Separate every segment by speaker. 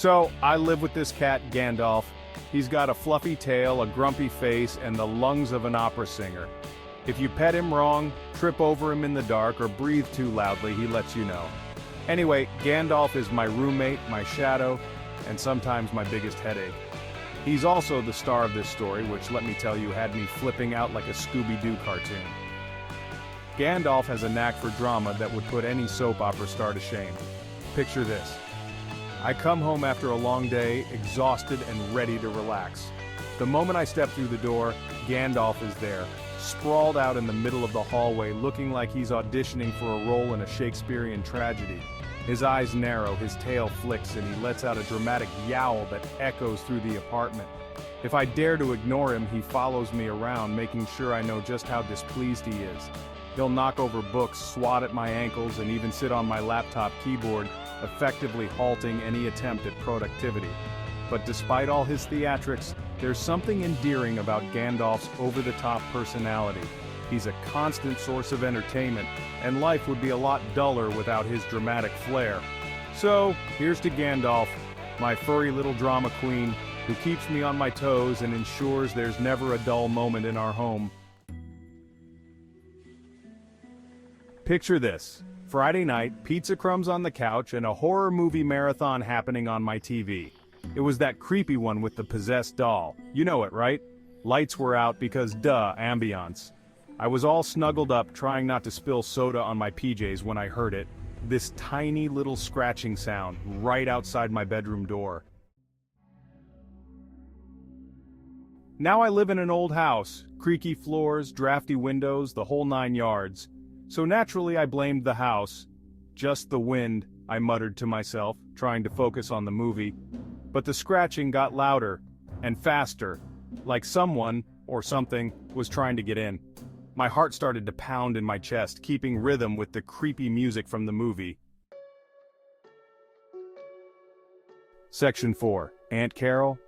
Speaker 1: So, I live with this cat, Gandalf. He's got a fluffy tail, a grumpy face, and the lungs of an opera singer. If you pet him wrong, trip over him in the dark, or breathe too loudly, he lets you know. Anyway, Gandalf is my roommate, my shadow, and sometimes my biggest headache. He's also the star of this story, which, let me tell you, had me flipping out like a Scooby-Doo cartoon. Gandalf has a knack for drama that would put any soap opera star to shame. Picture this. I come home after a long day, exhausted and ready to relax. The moment I step through the door, Gandalf is there, sprawled out in the middle of the hallway, looking like he's auditioning for a role in a Shakespearean tragedy. His eyes narrow, his tail flicks, and he lets out a dramatic yowl that echoes through the apartment. If I dare to ignore him, he follows me around, making sure I know just how displeased he is. He'll knock over books, swat at my ankles, and even sit on my laptop keyboard, effectively halting any attempt at productivity. But despite all his theatrics, there's something endearing about Gandalf's over-the-top personality. He's a constant source of entertainment, and life would be a lot duller without his dramatic flair. So, here's to Gandalf, my furry little drama queen, who keeps me on my toes and ensures there's never a dull moment in our home. Picture this. Friday night, pizza crumbs on the couch, and a horror movie marathon happening on my TV. It was that creepy one with the possessed doll. You know it, right? Lights were out because duh, ambiance. I was all snuggled up, trying not to spill soda on my PJs when I heard it. This tiny little scratching sound right outside my bedroom door. Now I live in an old house, creaky floors, drafty windows, the whole 9 yards. So naturally I blamed the house. Just the wind, I muttered to myself, trying to focus on the movie. But the scratching got louder and faster, like someone, or something, was trying to get in. My heart started to pound in my chest, keeping rhythm with the creepy music from the movie. Section 4. Aunt Carol.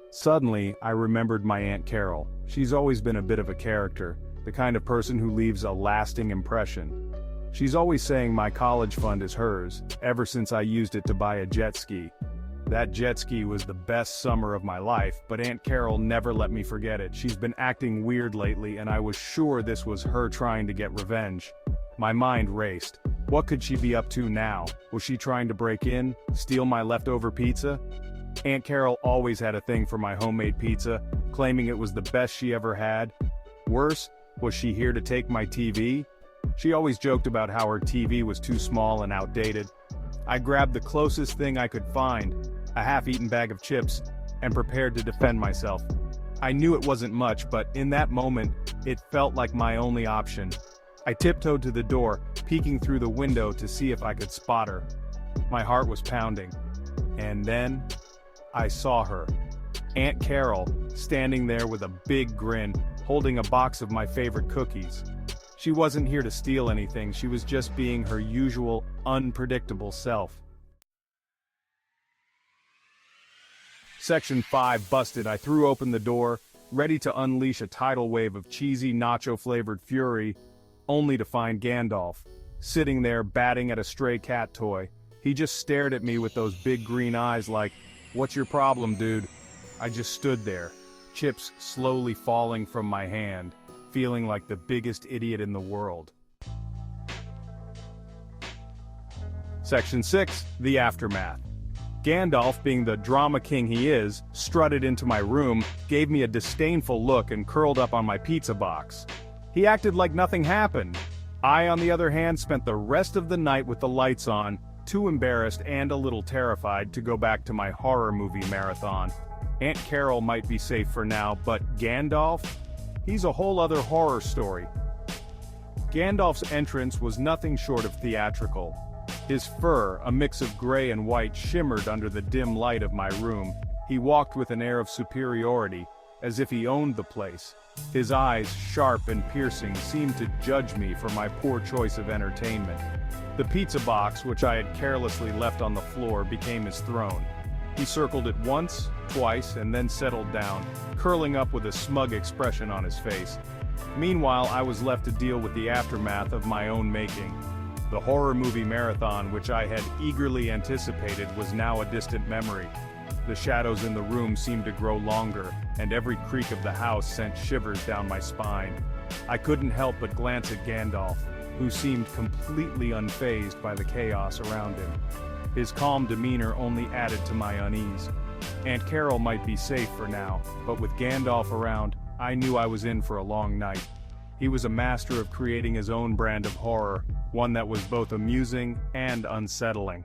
Speaker 1: Suddenly, I remembered my Aunt Carol. She's always been a bit of a character, the kind of person who leaves a lasting impression. She's always saying my college fund is hers, ever since I used it to buy a jet ski. That jet ski was the best summer of my life, but Aunt Carol never let me forget it. She's been acting weird lately, and I was sure this was her trying to get revenge. My mind raced. What could she be up to now? Was she trying to break in, steal my leftover pizza? Aunt Carol always had a thing for my homemade pizza, claiming it was the best she ever had. Worse, was she here to take my TV? She always joked about how her TV was too small and outdated. I grabbed the closest thing I could find, a half-eaten bag of chips, and prepared to defend myself. I knew it wasn't much, but in that moment, it felt like my only option. I tiptoed to the door, peeking through the window to see if I could spot her. My heart was pounding. And then, I saw her. Aunt Carol, standing there with a big grin, holding a box of my favorite cookies. She wasn't here to steal anything, she was just being her usual, unpredictable self. Section 5 busted. I threw open the door, ready to unleash a tidal wave of cheesy, nacho-flavored fury, only to find Gandalf, sitting there batting at a stray cat toy. He just stared at me with those big green eyes like, "What's your problem, dude?" I just stood there, chips slowly falling from my hand, feeling like the biggest idiot in the world. Section 6, the aftermath. Gandalf, being the drama king he is, strutted into my room, gave me a disdainful look and curled up on my pizza box. He acted like nothing happened. I, on the other hand, spent the rest of the night with the lights on, too embarrassed and a little terrified to go back to my horror movie marathon. Aunt Carol might be safe for now, but Gandalf? He's a whole other horror story. Gandalf's entrance was nothing short of theatrical. His fur, a mix of gray and white, shimmered under the dim light of my room. He walked with an air of superiority, as if he owned the place. His eyes, sharp and piercing, seemed to judge me for my poor choice of entertainment. The pizza box, which I had carelessly left on the floor, became his throne. He circled it once, twice, and then settled down, curling up with a smug expression on his face. Meanwhile, I was left to deal with the aftermath of my own making. The horror movie marathon, which I had eagerly anticipated, was now a distant memory. The shadows in the room seemed to grow longer, and every creak of the house sent shivers down my spine. I couldn't help but glance at Gandalf, who seemed completely unfazed by the chaos around him. His calm demeanor only added to my unease. Aunt Carol might be safe for now, but with Gandalf around, I knew I was in for a long night. He was a master of creating his own brand of horror, one that was both amusing and unsettling.